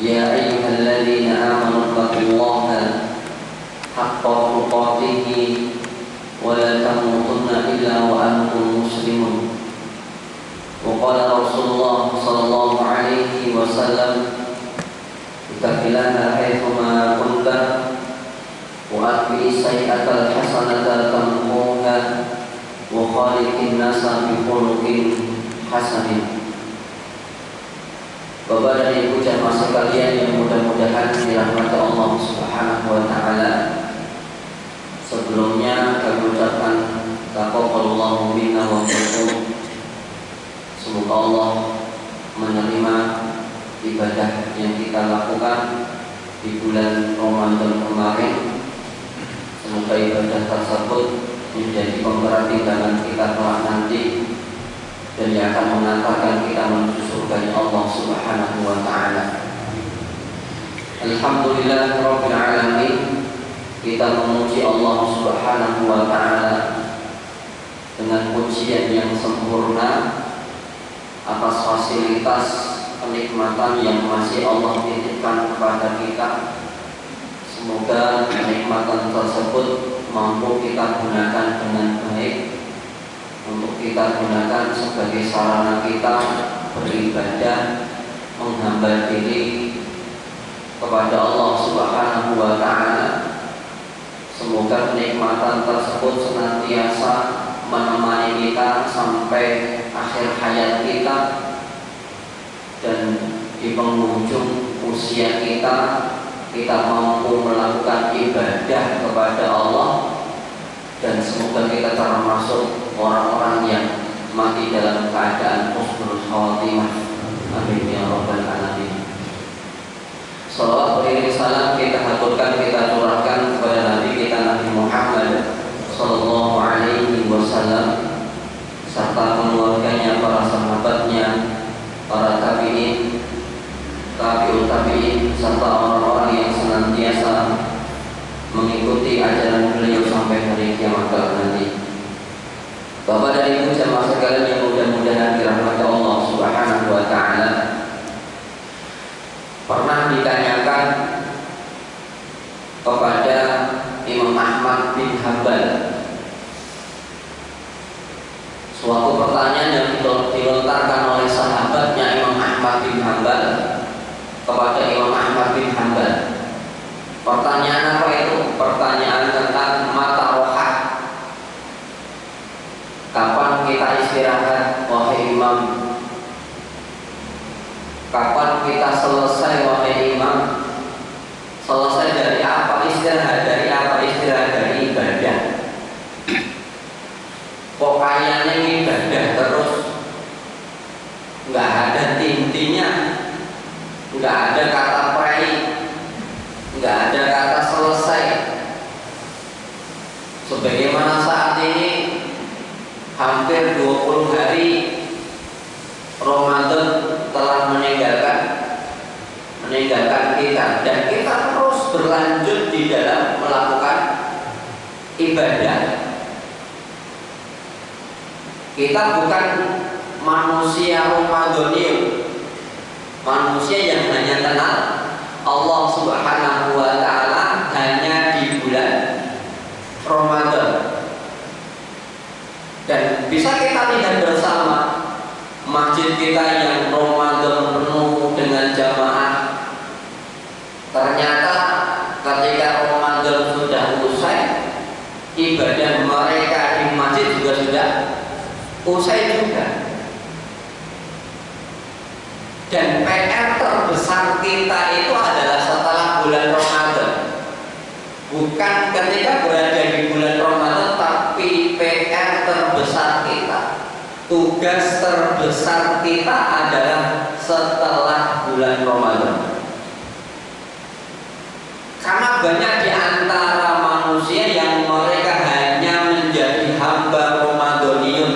يا أيها الذين آمنوا اتقوا الله حق تقاته ولا تموتن إلا وأنتم مسلمون. وقال رسول الله صلى الله عليه وسلم اتق الله حيثما كنت وأتبع السيئة الحسنة تمحوها وخالق الناس بخلق حسن. Bapak dan Ibu jamaah sekalian yang mudah-mudahan dirahmati Allah Subhanahu wa taala. Sebelumnya kami ucapkan taqabbalallahu minna wa minkum. Semoga Allah menerima ibadah yang kita lakukan di bulan Ramadan kemarin. Semoga ibadah tersebut menjadi pemberat timbangan kita kelak nanti dan yang akan mengantarkan kita menuju surga Allah Subhanahu wa taala. Alhamdulillah rabbil alamin. Kita memuji Allah Subhanahu wa taala dengan pujian yang sempurna atas fasilitas kenikmatan yang masih Allah titipkan kepada kita. Semoga kenikmatan tersebut mampu kita gunakan dengan baik untuk kita gunakan sebagai sarana kita beribadah, menghamba diri kepada Allah Subhanahu wa taala. Semoga kenikmatan tersebut senantiasa menemani kita sampai akhir hayat kita, dan di penghujung usia kita mampu melakukan ibadah kepada Allah, dan semoga kita termasuk orang-orang yang mati dalam keadaan husnul khatimah. Amin ya rabbal alamin. Salawat beriring salam kita haturkan, kita curahkan kepada Nabi kita Nabi Muhammad sallallahu alaihi wasallam serta keluarganya, para sahabatnya, para tabi'in, tabi'ut tabi'in, serta orang-orang yang senantiasa mengikuti ajaran beliau sampai hari kiamat kelak nanti. Bapak dan Ibu jamaah sekalian yang mudah-mudahan dirahmati Allah Subhanahu wa taala. Pernah ditanyakan kepada Imam Ahmad bin Hanbal suatu pertanyaan yang dilontarkan oleh sahabatnya Imam Ahmad bin Hanbal kepada Imam Ahmad bin Hanbal. Pertanyaan apa itu? Pertanyaan tentang mata rohat. Kapan kita istirahat, wahai Imam? Kapan kita selesai, wahai Imam? Selesai dari apa? Istirahat dari apa? Istirahat dari ibadah. Kok kayaknya ibadah terus, nggak ada intinya, nggak ada kata pray, nggak ada kata selesai. Sebagaimana saat ini hampir 20 hari Ramadan telah meninggalkan kita, dan kita terus berlanjut di dalam melakukan ibadah. Kita bukan manusia Ramadhaniun, manusia yang hanya kenal Allah Subhanahu wa taala hanya di bulan Ramadan. Dan bisa kita lihat bersama masjid kita yang Ramadan penuh dengan jamaah. Ternyata ketika Ramadan sudah usai, ibadah mereka di masjid juga sudah usai juga. Dan PR terbesar kita itu adalah setelah bulan Ramadan, bukan ketika berada di bulan Ramadan, tapi PR terbesar kita, tugas terbesar kita adalah setelah bulan Ramadan. Karena banyak di antara manusia yang mereka hanya menjadi hamba Ramadhaniun,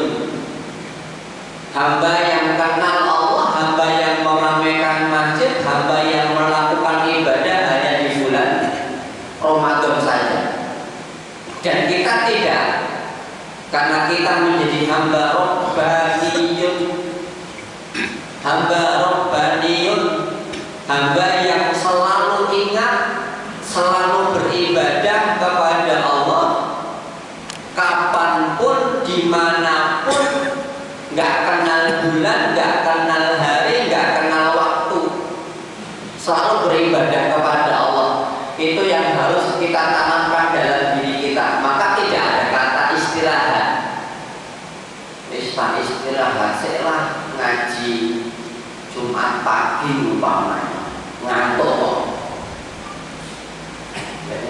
hamba yang kenal Allah, hamba yang meramaikan masjid, hamba yang melakukan ibadah hanya di bulan Ramadan saja. Dan kita tidak, karena kita menjadi hamba Rabbaniyun, hamba Rabbaniyun, hamba yang Jumat pagi umpamanya ngantuk kok.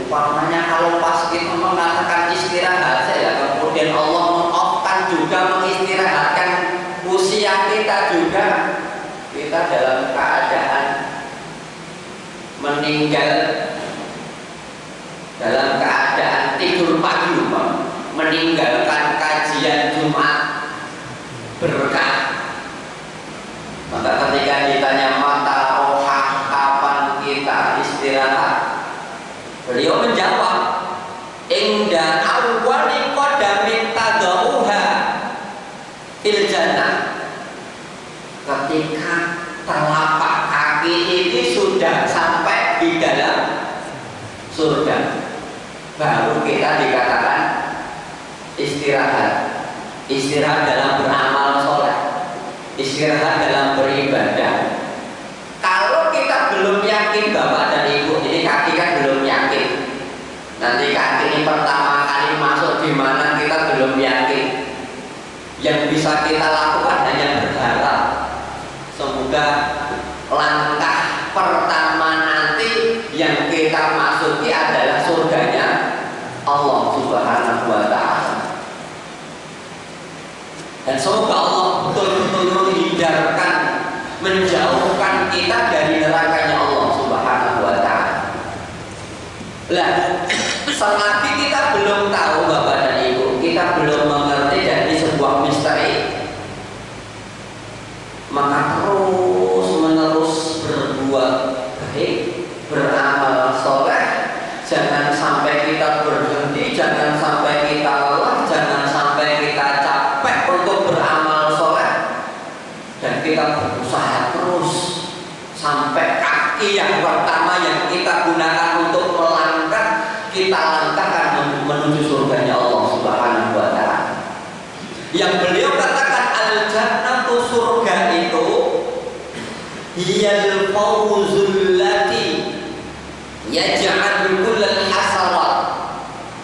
Umpamanya kalau pas kita mengatakan istirahat saja, kemudian Allah mengopkan juga mengistirahatkan usia kita juga, kita dalam keadaan meninggal dalam keadaan tidur pagi, meninggalkan kajian Jumat berkah. Maka ketika ditanya mata rohah kapan kita istirahat, beliau menjawab, inda awwali qadamin tadauha fil jannah. Ketika telapak kaki ini sudah sampai di dalam surga, baru kita dikatakan istirahat. Istirahat dalam beramal soleh, istirahat dalam beribadah. Kalau kita belum yakin, Bapak dan Ibu, ini kaki kan belum yakin. Nanti kaki ini pertama kali masuk di mana kita belum yakin. Yang bisa kita lakukan hanya berharap semoga langkah pertama nanti yang kita masuki adalah surganya Allah Subhanahu wa Ta'ala. Dan semoga Allah betul-betul menghindarkan, menjauhkan kita dari nerakanya Allah Subhanahu wa Ta'ala. Lah, selagi kita belum tahu Bapak dan Ibu, kita belum mengerti dari sebuah misteri, maka terus menerus berbuat baik, beramal soleh. Jangan sampai kita berhenti, jangan sampai kita lelah, jangan sampai kita capek untuk beramal soleh, dan kita berusaha terus sampai kaki yang pertama yang kita gunakan untuk melangkah, kita langkahkan menuju surganya Allah Subhanahu wa Ta'ala. Yang beliau katakan al-jannatu, surga itu hiyal fawzul lati yaj'al kullal hasarat.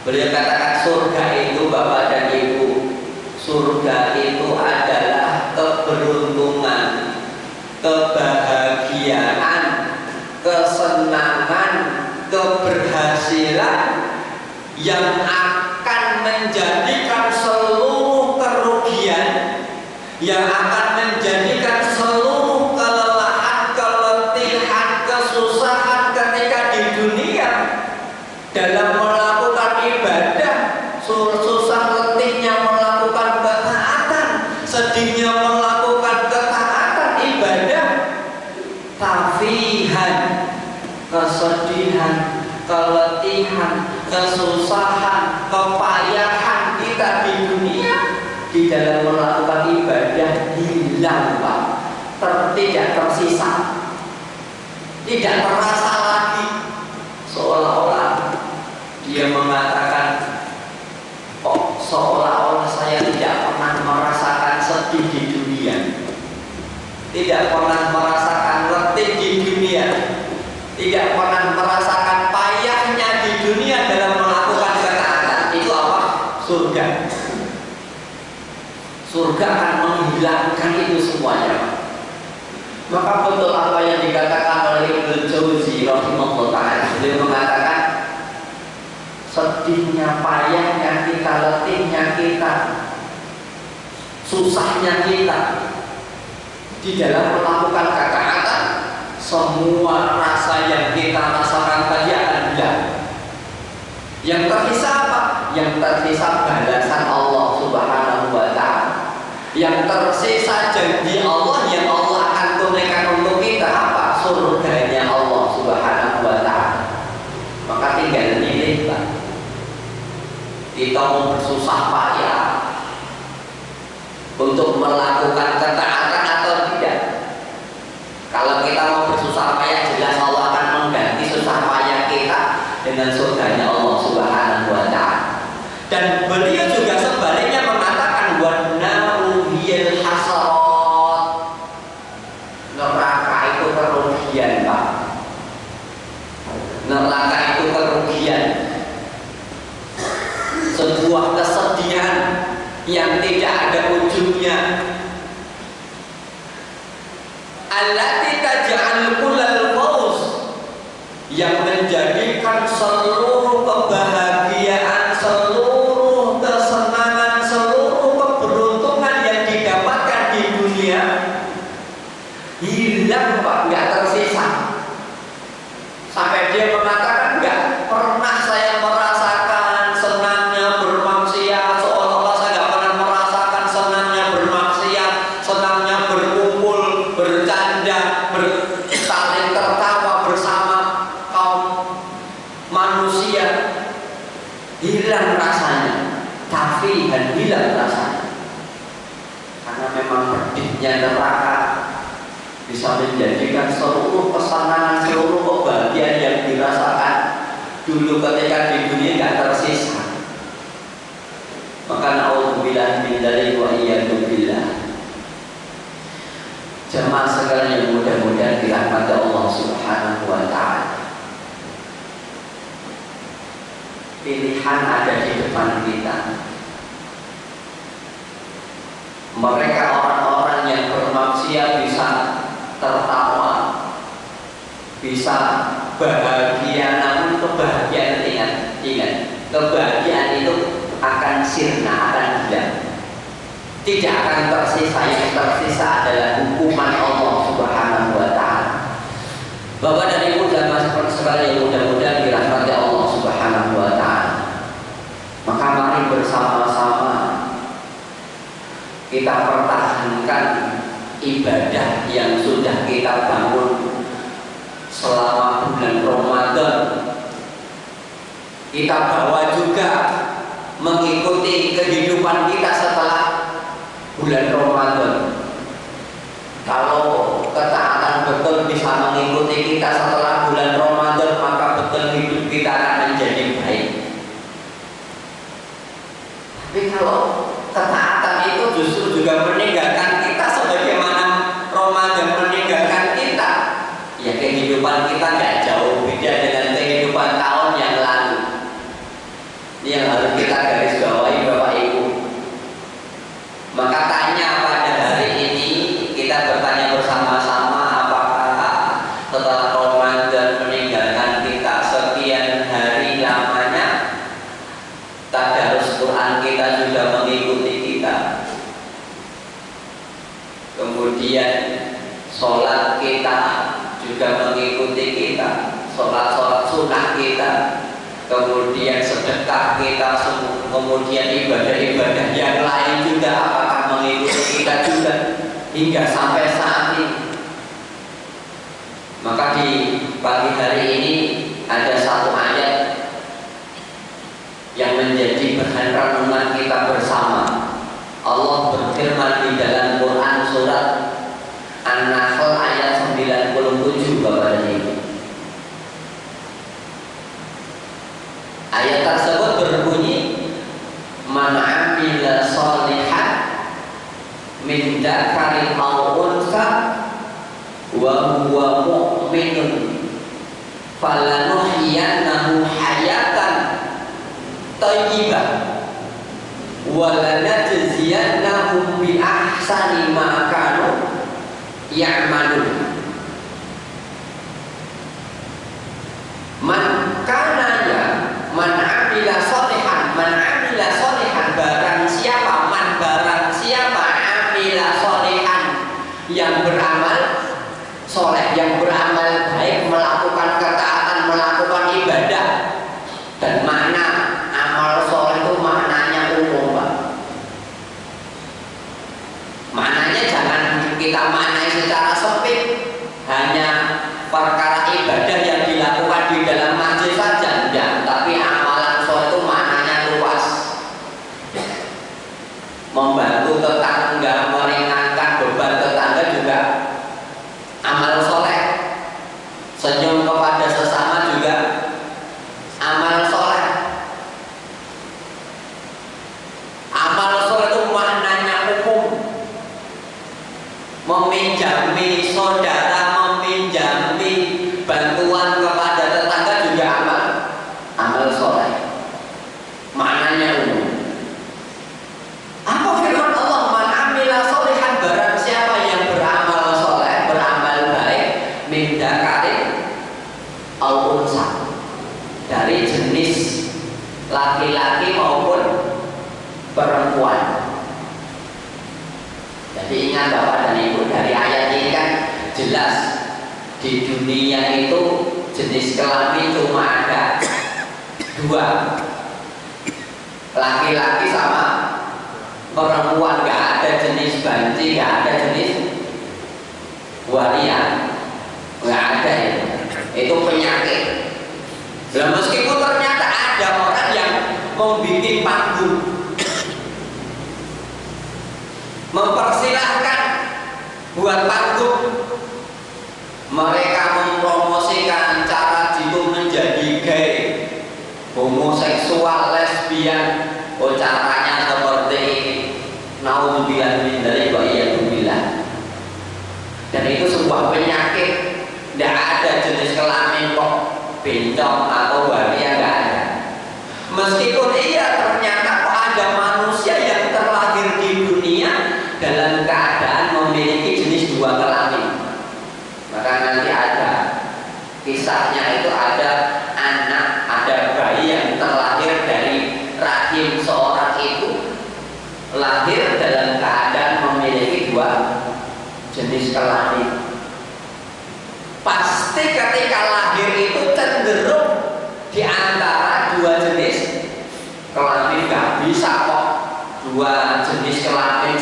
Beliau katakan surga itu Bapak dan Ibu, surga itu adalah keberuntungan, kebahagiaan, kesenangan, keberhasilan yang akan menjadikan seluruh kerugian, yang akan menjadikan seluruh kelelahan, keletihan, kesusahan ketika di dunia dalam melakukan ibadah, susah letihnya melakukan ketaatan, sedihnya melakukan ketaatan ibadah, tafihan, kesedihan, keletihan, kesusahan, kepayahan kita di dunia di dalam melakukan ibadah hilang, Pak. Tidak tersisa, tidak terasa lagi. Seolah-olah dia mengatakan, oh, seolah-olah saya tidak pernah merasakan sedih di dunia, tidak pernah merasakan letih di dunia, tidak pernah merasakan payahnya di dunia dalam melakukan ketaatan. Itu apa? Surga. Surga akan menghilangkan itu semuanya. Maka betul apa yang dikatakan oleh Ibnu Jauzi rahimahullah ta'ala. Beliau mengatakan, sedihnya, payahnya kita, letihnya kita, susahnya kita di dalam melakukan ketaatan, semua rasa yang kita rasakan tadi akan hilang. Yang tersisa apa? Yang tersisa balasan Allah Subhanahu wa Ta'ala. Yang tersisa janji Allah yang Allah akan tunaikan untuk kita apa? Surganya Allah Subhanahu wa Ta'ala. Maka tinggal milih, Pak. Kita mau bersusah payah untuk melakukan ketaatan atau tidak. Kalau kita mau bersusah payah, jelas Allah akan mengganti susah payah kita dengan surganya Allah Subhanahu wa Ta'ala. Dan beliau juga sebaliknya mengatakan, wan-naru hiyal hasarat. Neraka itu kerugian, Pak. Neraka itu kerugian, sebuah kesedihan yang tidak ada ujungnya. Allati taj'al kullal fauz, yang menjadikan seluruh kebahagiaan, seluruh kesenangan, seluruh keberuntungan yang didapatkan di dunia hilang Pak, nggak tersisa. Sampai dia mengatakan, nggak pernah saya merasakan senangnya bermaksiat, seolah-olah saya nggak pernah merasakan senangnya bermaksiat, senangnya berkumpul, bercanda, saling tertawa bersama kaum manusia. Hilang rasanya, tapi hilang rasanya, karena memang pedihnya neraka bisa menjadikan seluruh kesenangan, seluruh kebahagiaan yang dirasakan dulu ketika di dunia tidak tersisa. Maka na'udzubillah min dzalik wa iyadu billah. Jemaah sekalian yang mudah-mudahan dirahmati Allah Subhanahu wa taala. Pilihan ada di depan kita. Mereka orang-orang yang bermaksiat bisa tertawa, bisa bahagia, namun kebahagiaan ingat, kebahagiaan itu akan sirna, akan hilang, tidak akan tersisa. Yang tersisa adalah hukuman Allah Subhanahu wa taala. Bapak dan Ibu dan Mas sekalian yang mudah-mudahan dirahmati Allah Subhanahu wa taala. Maka mari bersama-sama kita pertahankan ibadah yang sudah kita bangun selama bulan Ramadan. Kita bawa juga mengikuti kehidupan kita setelah bulan Ramadan. Kalau ketaatan betul bisa mengikuti kita setelah bulan Ramadan, maka betul hidup kita akan menjadi baik. Tapi kalau ketaatan itu justru juga meninggalkan kita sebagaimana Ramadan meninggalkan kita, ya kehidupan kita nggak jauh beda dengan kehidupan tahun yang lalu. Ini yang harus kita garis bawahi Bapak Ibu. Maka tanya pada hari ini, kita bertanya bersama-sama, apakah setelah Ramadan meninggalkan kita sekian hari lamanya, tadarus Quran kita juga mengikuti kita, kemudian sholat kita juga mengikuti kita, sholat sunnah kita, kemudian sedekah kita, kemudian ibadah-ibadah yang lain juga apakah mengikuti kita juga hingga sampai saat ini. Maka di pagi hari ini ada satu ayat yang menjadi bahan renungan kita bersama. Allah berfirman di dalam Quran surat An-Nahl ayat 97 Bapak dan Ibu. Ayat tersebut berbunyi, man amila sholihan min dzakarin aw unsa wa huwa mu'minun falanuhyiyannahu hayatan thayyibah wa lanajziyannahum bi ahsani ma kanu ya'malun. Man kana ya man amila sholihan, man amila sholihan, barang siapa, man barang siapa amila sholihan, yang beramal soleh, yang beramal baik, melakukan ketaatan, melakukan ibadah. Dan makna amal soleh itu maknanya umum Pak. Maknanya jangan kita maknai secara sempit, hanya perkara ibadah yang dilakukan di dalam masjid saja, enggak. Tapi amalan soleh itu maknanya luas, membantu tetangga, meringankan beban tetangga juga amal soleh. Senyum al-unsa, dari jenis laki-laki maupun perempuan. Jadi ingat Bapak dan Ibu, dari ayat ini kan jelas di dunia itu jenis kelamin cuma ada dua, laki-laki sama perempuan. Gak ada jenis banci, gak ada jenis waria, gak ada itu penyakit. Nah, meskipun ternyata ada orang yang membuat panggung, mempersilahkan buat panggung, mereka mempromosikan cara itu menjadi gay, homoseksual, lesbian. Oh, caranya seperti ini. Naudzubillah min dzalik wa iyyazubillah. Dan itu sebuah penyakit. Tidak ada jenis kelamin kok bencong atau waria, nggak ada. Meskipun iya ternyata kok ada manusia yang terlahir di dunia dalam keadaan memiliki jenis dua kelamin. Maka nanti ada kisahnya, itu ada anak, ada bayi yang terlahir dari rahim seorang ibu, lahir dalam keadaan memiliki dua jenis kelamin. Pasti ketika lahir itu cenderung di antara dua jenis kelamin. Gak bisa kok dua jenis kelamin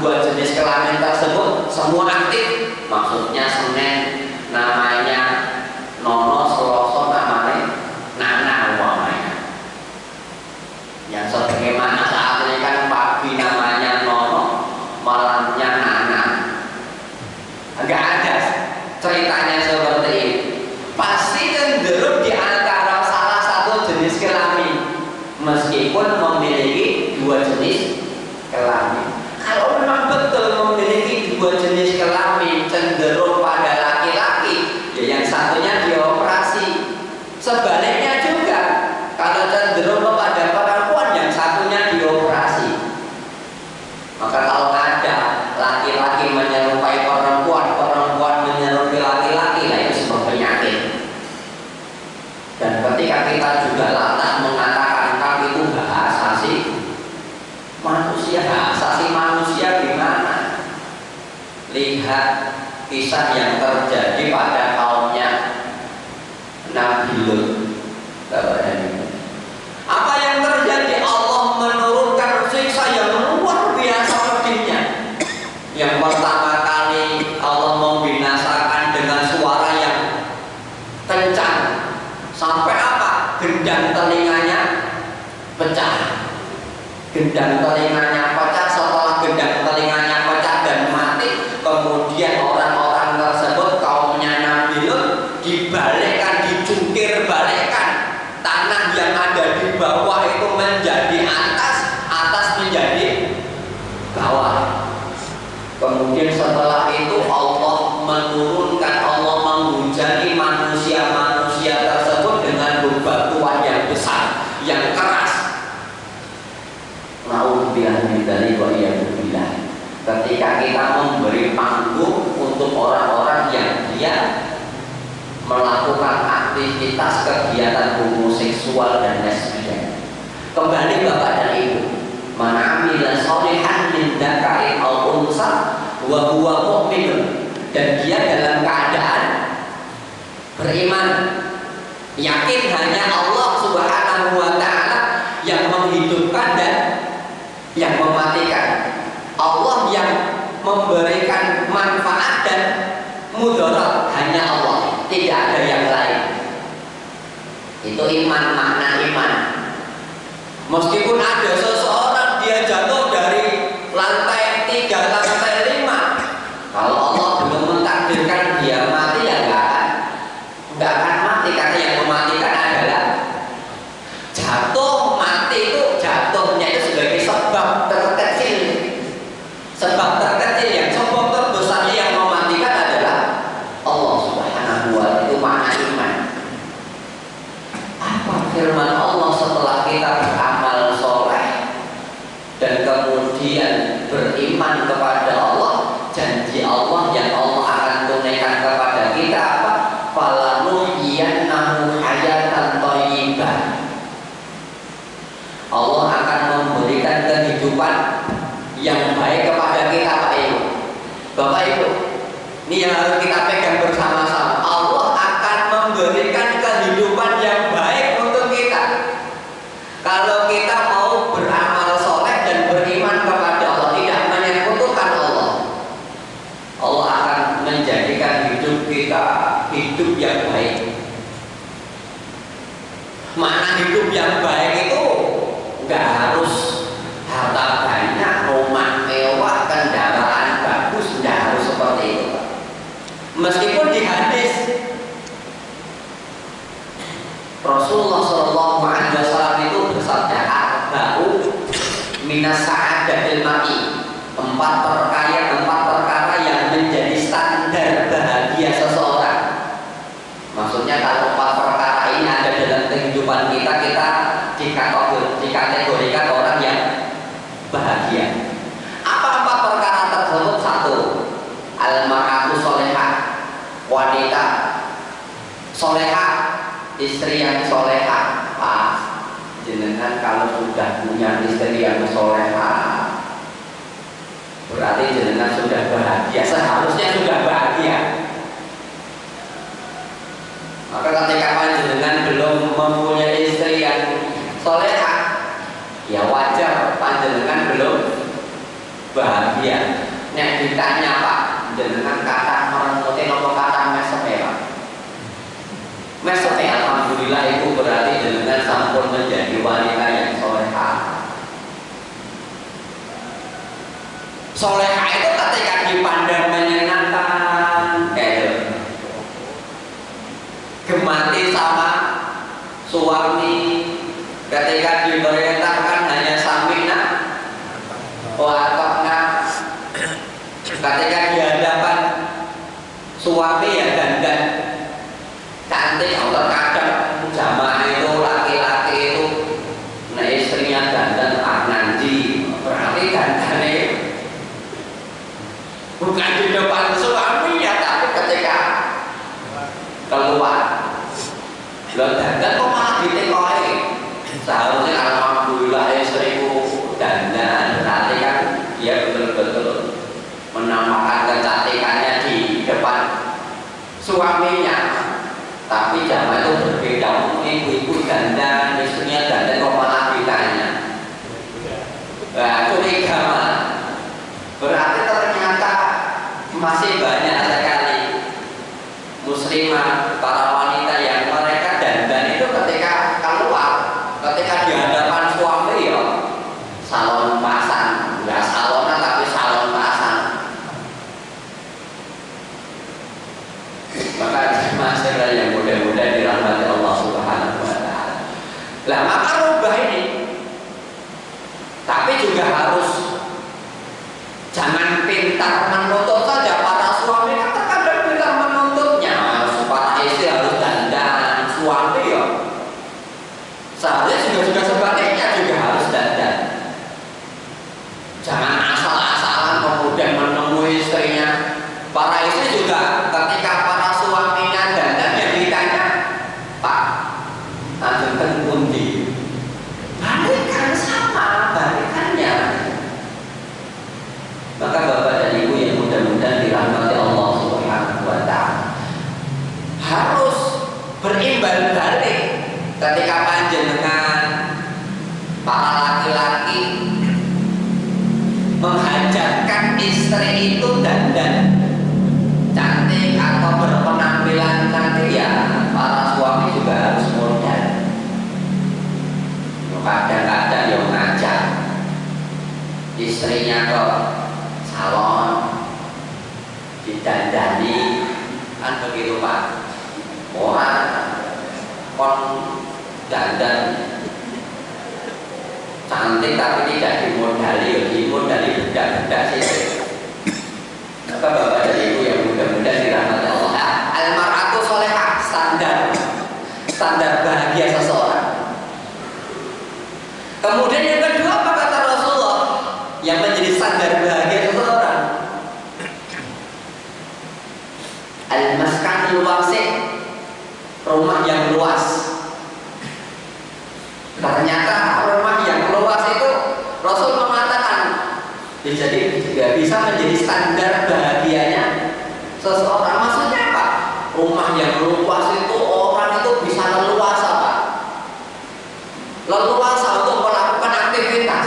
dua jenis kelamin tersebut semua aktif. Maksudnya Senin namanya Nono, Selasa namanya Nana umpamanya. Yang sebagaimana saat ini kan pagi namanya Nono, malamnya Nana. Agak ada ceritanya seperti ini. Pasti cenderung di antara salah satu jenis kelamin, meskipun memiliki dua jenis kelamin. Kalau memang betul memiliki dua jenis kelamin, cenderung pada laki-laki, ya yang satunya dioperasi. Sebaliknya juga, kalau cenderung kepada perempuan, yang satunya dioperasi. Maka kalau ada laki-laki menyerupai perempuan, perempuan menyerupai laki-laki, nah itu sebuah penyakit. Dan ketika kita juga lantas mengatakan kami itu hak asasi manusia, hak asasi manusia gimana? Lihat kisah yang terjadi pada kaumnya Nabi Lut. Apa yang terjadi? Allah menurunkan siksa yang luar biasa pedihnya. Yang pertama kali Allah membinasakan dengan suara yang kencang, sampai apa? Gendang telinganya pecah. Gendang telinganya pecah. Setelah gendang telinganya pecah dan mati, kemudian orang-orang tersebut kaumnya Nabi Lut dibalikkan, dicungkir balikkan. Tanah yang ada di bawah itu menjadi atas, atas menjadi bawah. Kemudian setelah itu Allah menurunkan, Allah menghujani manusia-manusia tersebut dengan bebatuan yang besar, yang keras. Naudzubillah min dzalik wa iyyazubillah. Ketika kita memberi panggung untuk orang-orang yang dia melakukan aktivitas kegiatan homoseksual dan lesbian. Kembali Bapak dan Ibu, man amila sholihan min dzakarin aw unsa wa huwa mu'minun, dan dia dalam keadaan beriman, yakin hanya Allah Subhanahu wa taala yang menghidupkan dan yang mematikan. Allah yang memberikan manfaat dan mudarat, hanya Allah, tidak ada yang lain. Itu iman, makna iman. Meskipun ada seseorang dia jatuh dari lantai 3, lantai 5, kalau Allah belum mentakdirkan dia mati, ya nggak akan mati, karena yang mematikan adalah jatuh. Mati itu jatuhnya itu sebagai sebab terkecil, sebab terkecil. Yang sebab terbesarnya yang mematikan adalah Allah Subhanahu wa taala. Itu makna iman. Apa firman Allah setelah kita beramal soleh dan kemudian beriman kepada Allah? Janji Allah yang Allah akan tunaikan kepada kita apa? Falanuhyiyannahu Ini yang harus kita pegang bersama-sama. Allah akan memberikan kehidupan yang baik untuk kita kalau kita mau beramal soleh dan beriman kepada Allah, tidak menyekutukan Allah. Allah akan menjadikan hidup kita hidup yang baik. Mana hidup yang baik itu nggak harus harta banyak, rumah mewah, kendaraan bagus, nggak harus seperti itu. Meskipun di hadis Rasulullah Shallallahu Alaihi Wasallam itu bersabda, "Arba'u minas sa'adatil mar'i." Empat perkara yang menjadi standar bahagia seseorang. Maksudnya kalau empat perkara ini ada dalam kehidupan kita, kita dikategorikan orang yang bahagia. Apa empat perkara tersebut? Satu, al-mar'atu solehah, wanita solehah, istri yang solehah. Jenengan kalau sudah punya istri yang solehah, berarti jenengan sudah bahagia, seharusnya sudah bahagia. Maka ketika panjenengan belum mempunyai istri yang solehah, ya wajar panjenengan belum bahagia. Nek ditanya Pak, jenengan kata merengutin apa kata mesepe Pak? Mesepe, alhamdulillah itu berarti jenengan sampun menjadi wanita yang solehah. Solehah itu ketika dipandang menyenangkan, gemati sama suami, ketika diperintahkan hanya samina watokna, ketika di hadapan suami ya dandan cantik. Terkadang jamaah itu laki-laki itu, nah istrinya dandan ngaji, berarti dandannya bukan di depan suaminya, tapi ketika keluar. Loh, dandan kok malah ditekoi? Seharusnya alhamdulillah istriku dandan, berarti kan dia betul-betul menampakkan kecantikannya di depan suaminya. Tapi zaman itu berbeda, ibu-ibu dandan, istrinya dandan kok malah ditanya. Nah, curiga malah. Berarti ternyata masih banyak sekali muslimah, para wanita yang mereka dandan itu ketika keluar, ketika di hadapan suami ya salon pasang, nggak salonan tapi salon pasang. Maka masalah yang mudah-mudahan dirahmati Allah Subhanahu Wa Taala. Lah maka rubah ini, tapi juga harus jangan pintar menuntut saja. Para suami kan terkadang pintar menuntutnya, para istri harus dandan, suami ya seharusnya juga sebaliknya juga harus dandan. Jangan asal-asalan kemudian menemui istrinya. Para istri juga ketika para suaminya dandan yang ditanya, Pak, ajeng pundi? Balikan sama, balikannya. Maka Bapak dan Ibu yang mudah-mudahan dirahmati Allah Subhanahu Wa Taala, harus berimbal balik ketika panjenengan para laki-laki menghajarkan istri itu dandan cantik atau berpenampilan cantik, ya para suami juga harus modal. Kadang-kadang yang ngajak istrinya ke salon didandani, kan begitu Pak. Orang kon dandan cantik tapi tidak dimodali, ya dimodali beda-beda sih. Maka Bapak dan Ibu yang mudah-mudahan dirahmati Allah, al-mar'atu solehah, standar bahagia seseorang. Kemudian yang kedua apa kata Rasulullah yang menjadi standar bahagia seseorang? Al-maskanul wasi', rumah yang luas. Ternyata rumah yang luas itu Rasul mengatakan jadi juga bisa menjadi standar bahagianya seseorang. Maksudnya apa? Rumah yang luas itu orang itu bisa leluasa, Pak. Leluasa untuk melakukan aktivitas.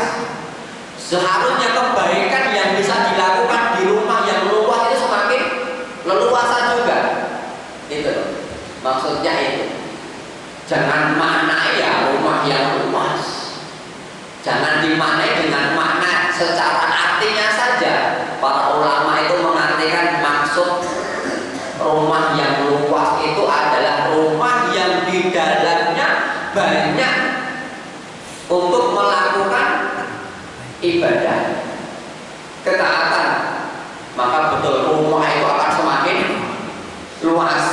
Seharusnya kebaikan yang bisa dilakukan di rumah yang luas itu semakin leluasa juga. Itu maksudnya itu. Jangan maknai ya rumah yang luas. Jangan dimaknai dengan makna secara artinya saja. Para ulama itu mengartikan maksud rumah yang luas itu adalah rumah yang di dalamnya banyak untuk melakukan ibadah, ketaatan. Maka betul rumah itu akan semakin luas.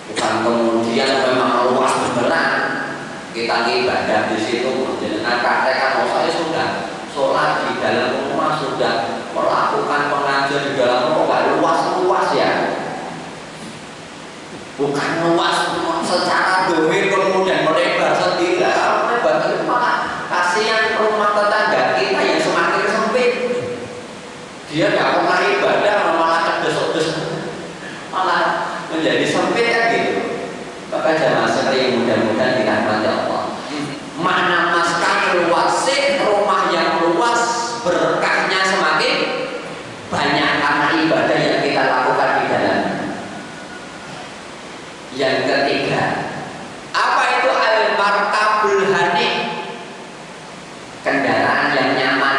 Bukan kemudian memang luas beneran kita ibadah di situ, dengan praktekkan saya sudah sholat di dalam rumah, sudah melakukan pengajian di dalam rumah, luas-luas ya. Bukan luas secara dohir kemudian melebar sendiri, melebar itu malah kasihan rumah tetangga kita yang semakin sempit. Dia nggak pernah ibadah malah kedes-kedes, malah menjadi sempit kan gitu. Maka jamaah sekalian mudah-mudahan dirahmati Allah. Mana maskan luasin rumah yang luas, berkahnya semakin banyak karena ibadah yang kita lakukan di dalamnya. Yang ketiga, apa itu al-markabul hani? Kendaraan yang nyaman.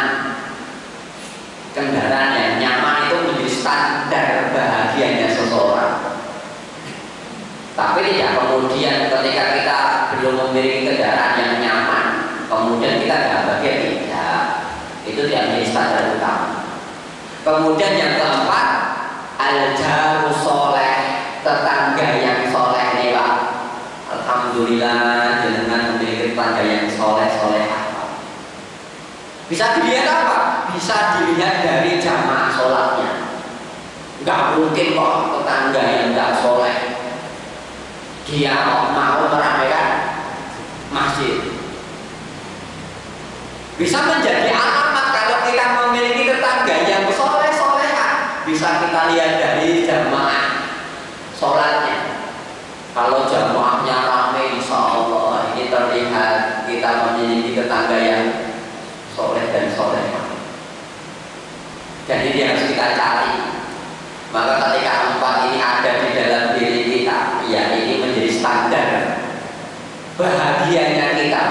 Kendaraan yang nyaman itu menjadi standar bahagianya seseorang. Tapi tidak kemudian ketika kita belum memiliki kendaraan yang nyaman, kemudian kita tidak bahagia, tidak. Itu tidak menjadi standar utama. Kemudian yang keempat, al-jaru soleh, tetangga yang soleh nih Pak. Alhamdulillah dengan memiliki tetangga yang soleh-soleh. Bisa dilihat apa? Bisa dilihat dari jamaah sholatnya. Nggak mungkin kok tetangga yang nggak soleh dia mau meramaikan masjid. Bisa menjadi alamat kalau kita memiliki tetangga yang soleh-solehan. Bisa kita lihat dari jamaah sholatnya. Kalau jamaahnya ramai, insya Allah ini terlihat kita memiliki tetangga yang soleh dan solehah. Jadi dia harus kita cari. Maka ketika empat ini ada di dalam diri kita, ya ini menjadi standar bahagianya kita,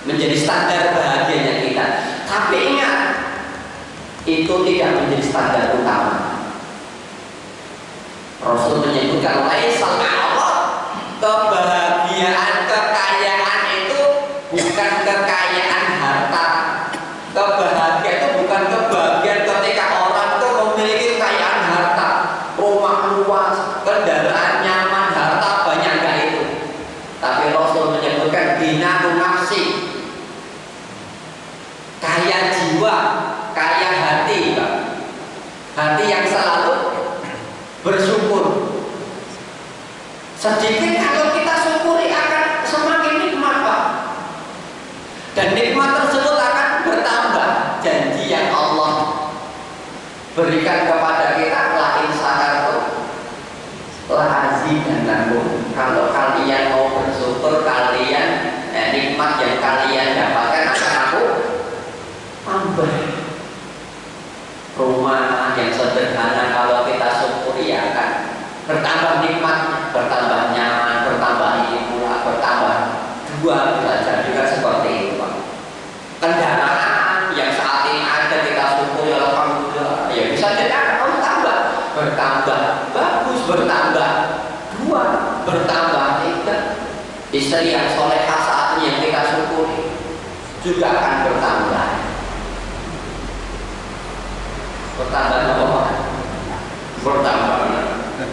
menjadi standar bahagianya kita. Tapi ingat, itu tidak menjadi standar utama. Rasul menyebutkan laisal Allah, kebahagiaan, kekayaan itu bukan kekayaan harta. Kebahagiaan itu bukan kebahagiaan ketika orang itu memiliki kekayaan harta, rumah luas, kendaraan nyaman, harta banyak, enggak itu. Tapi Rasul menyebutkan dinatu nafsi, kaya jiwa, kaya hati, Pak. Hati yang selalu bersyukur. Sedikit kalau kita syukuri akan semakin nikmat, Pak. Dan nikmat tersebut akan bertambah. Janji yang Allah berikan kepada kita, la in syakartum la azidannakum. Kalau kalian mau bersyukur, kalian nikmat yang kalian dapatkan akan aku tambah. Rumah yang sederhana kalau kita syukuri akan bertambah nikmat, bertambah nyaman, bertambah ini pula, bertambah dua belajar juga seperti itu, Pak. Kendaraan yang saat ini ada kita syukuri, alhamdulillah, ya bisa jadi akan tambah, bertambah bagus, bertambah dua, bertambah tiga. Istri yang solehah saat ini yang kita syukuri juga akan bertambah. Bertambah apa? Bertambah,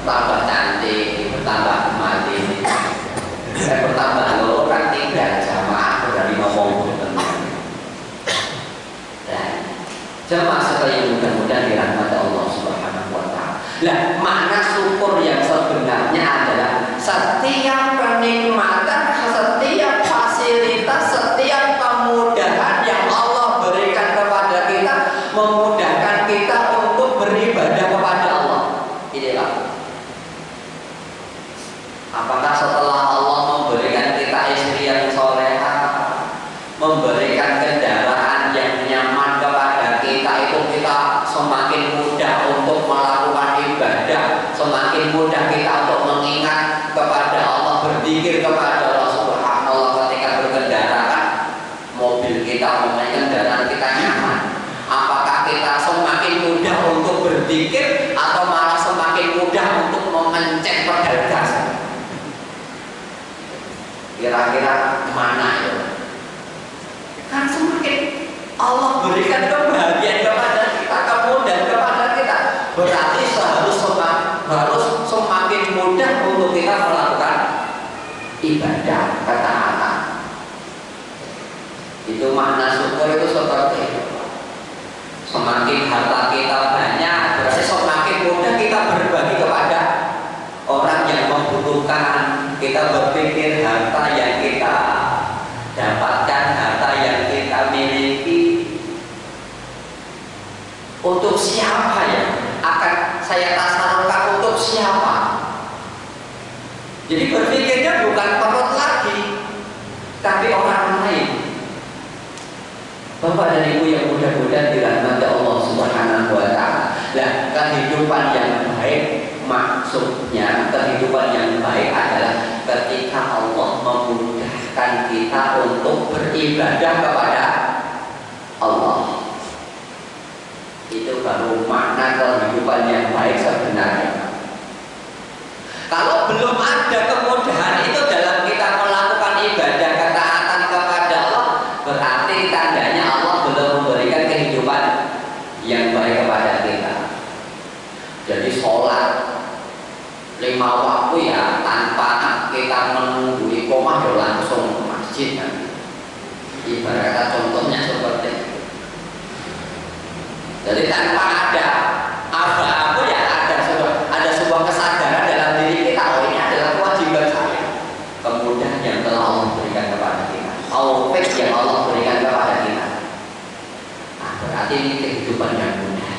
tambah cantik, bertambah mati. Saya bertambah loh, kan tinggal jamaah dari ngomong dan jamaah sekalian mudah-mudahan dirahmati Allah Subhanahu wa Ta'ala. Nah, makna syukur yang sebenarnya adalah setiap kenikmatan, setiap fasilitas, setiap kemudahan yang Allah berikan kepada kita, memudahkan semakin mudah kita untuk mengingat kepada Allah, berzikir kepada Allah Subhanallah ketika berkendara. Kan mobil kita, kendaraan kita nyaman. Apakah kita semakin mudah untuk berzikir atau malah semakin mudah untuk memencet pedal gas? Kira-kira mana ya? Kan semakin Allah berikan kebahagiaan kepada kita, kemudahan kepada kita, berarti harus semakin mudah untuk kita melakukan ibadah, ketaatan. Itu makna syukur itu seperti itu. Semakin harta kita banyak, berarti semakin mudah kita berbagi kepada orang yang membutuhkan. Kita berpikir harta yang kita dapatkan, harta yang kita miliki, untuk siapa ya akan saya tasarufkan, untuk siapa? Jadi berpikirnya bukan perut lagi, tapi orang lain. Bapak dan Ibu yang mudah-mudahan dirahmati Allah Subhanahu wa Ta'ala. Nah, kehidupan yang baik, maksudnya kehidupan yang baik adalah ketika Allah memudahkan kita untuk beribadah kepada Allah. Itu baru makna kehidupan yang baik sebenarnya. Kalau belum ada kemudahan itu dalam kita melakukan ibadah ketaatan kepada Allah, berarti tandanya Allah belum memberikan kehidupan yang baik kepada kita. Jadi sholat 5 waktu ya tanpa kita menunggu iqomah ya langsung ke masjid kan. Ibarat kata contohnya seperti itu. Jadi tanpa ada apa-apa ya ada sebuah kesadaran dalam diri kita, oh ini adalah kewajiban saya. Kemudian yang telah Allah berikan kepada kita, taufik yang Allah berikan kepada kita. Nah, berarti ini kehidupan yang mudah.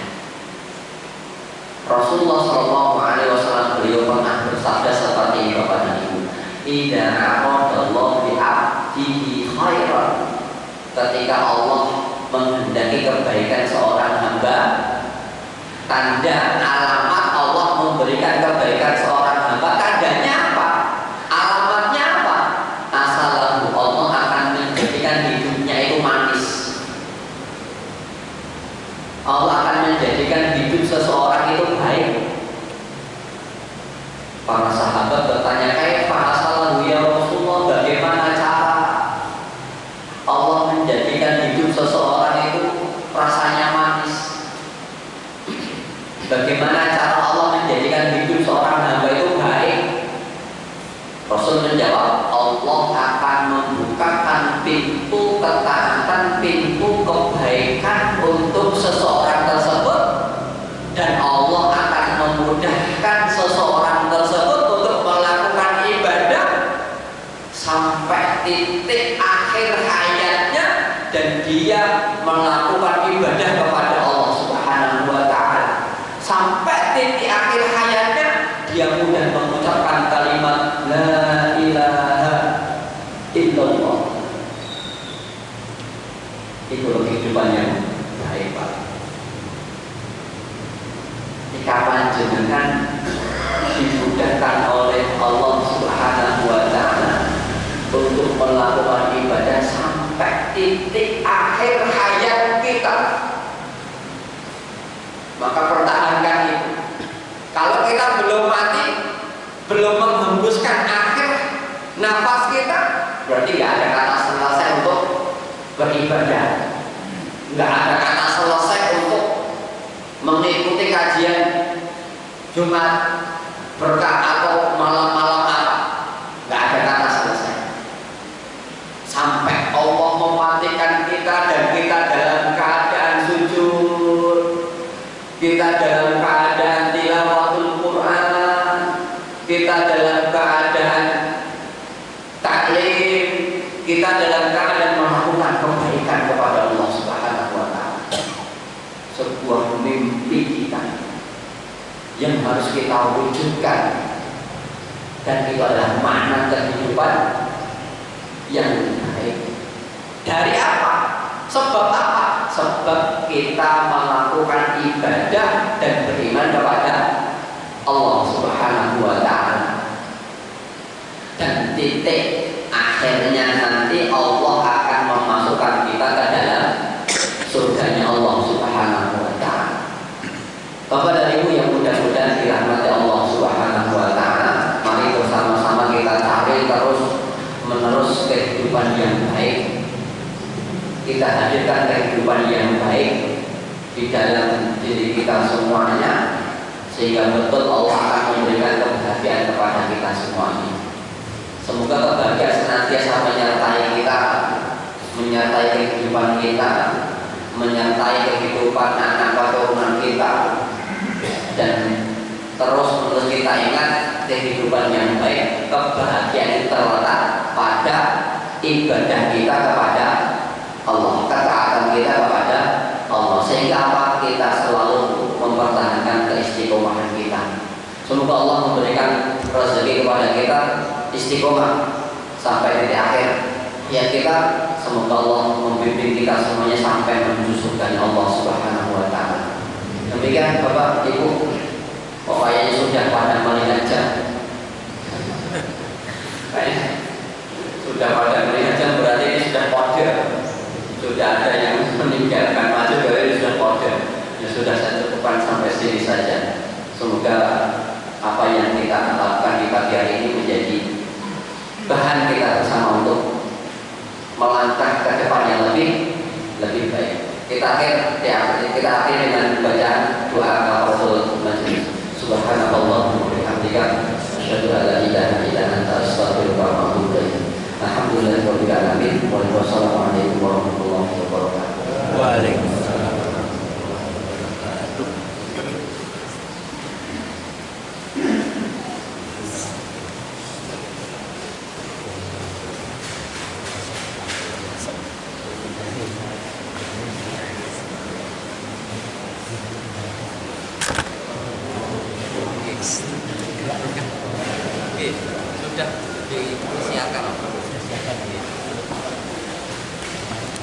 Rasulullah SAW beliau pernah bersabda seperti ini kepada Ibu, "Idza aradallahu bi 'abdihi khairan." Ketika Allah menghendaki kebaikan seorang hamba, tanda alamat Allah memberikan kebaikan seorang hamba, tandanya apa? Alamatnya apa? Asalahu, Allah akan menjadikan hidupnya itu manis. Allah akan menjadikan hidup seseorang itu baik. Para sahabat bertanya, "Kaifa asalahu ya Rasulullah?" Bagaimana cara Allah menjadikan hidup seseorang itu rasanya manis? Bagaimana cara Allah menjadikan hidup seorang hamba itu baik? Rasul menjawab, Allah akan membukakan pintu ketaatan, pintu kebaikan untuk seseorang tersebut, dan Allah akan memudahkan seseorang tersebut untuk melakukan ibadah sampai titik akhir hayatnya, dan dia melakukan ibadah kepada Allah Subhanahu wa Ta'ala. Sampai titik akhir hayatnya dia mudah mengucapkan kalimat la ilaha illallah. Itu kehidupan yang baik, Pak. Kapan jenengan dimudahkan oleh Allah Subhanahu wa Ta'ala untuk melakukan ibadah sampai titik akhir hayat kita, maka pertahankan itu. Kalau kita belum mati, belum menghembuskan akhir nafas kita, berarti nggak ada kata selesai untuk beribadah, nggak ada kata selesai untuk mengikuti kajian Jumat berkah atau malam-malam apa, nggak ada kata selesai. Sampai Allah mematikan kita dan kita dalam keadaan sujud, kita dalam keadaan tilawatul Quran, kita dalam keadaan taklim, kita dalam keadaan melakukan kebaikan kepada Allah Subhanahu wa Ta'ala. Sebuah mimpi kita yang harus kita wujudkan, dan itu adalah makna kehidupan yang baik. Dari apa? Sebab apa? Sebab kita melakukan ibadah dan beriman kepada Allah Subhanahu titik akhirnya nanti Allah akan memasukkan kita ke dalam surganya Allah Subhanahu wa ta'ala. Bapak dan Ibu yang mudah-mudahan dirahmati Allah Subhanahu wa ta'ala, mari bersama-sama kita cari terus menerus kehidupan yang baik. Kita hadirkan kehidupan yang baik di dalam diri kita semuanya, sehingga betul Allah akan memberikan kebahagiaan kepada kita semuanya. Semoga kebahagiaan senantiasa menyertai kita, menyertai kehidupan kita, menyertai kehidupan anak keturunan kita, dan terus kita ingat kehidupan yang baik, kebahagiaan terletak pada ibadah kita kepada Allah, ketaatan kita kepada Allah, sehingga apa? Kita selalu mempertahankan keistiqomahan kita. Semoga Allah memberikan rezeki kepada kita istiqomah sampai titik akhir ya kita. Semoga Allah membimbing kita semuanya sampai menuju surganya Allah Subhanahu wa ta'ala. Demikian Bapak Ibu, pokoknya sudah pada melihat jam. Sudah pada melihat jam berarti ini sudah kode. Sudah ada yang meninggalkan maju, berarti sudah kode. Ya sudah, saya cukupkan sampai sini saja. Semoga apa yang kita lakukan di pagi hari ini menjadi bahan kita bersama untuk melangkah ke depan yang lebih baik. Kita akhir dengan bacaan doa kafaratul majlis. Subhanallah wa bihamdika asyhadu an la ilaha illa anta astaghfiruka wa atubu ilaik. Alhamdulillahirabbil alamin. Wassalamualaikum warahmatullahi wabarakatuh. Waalaikumsalam. Sudah disiapkan.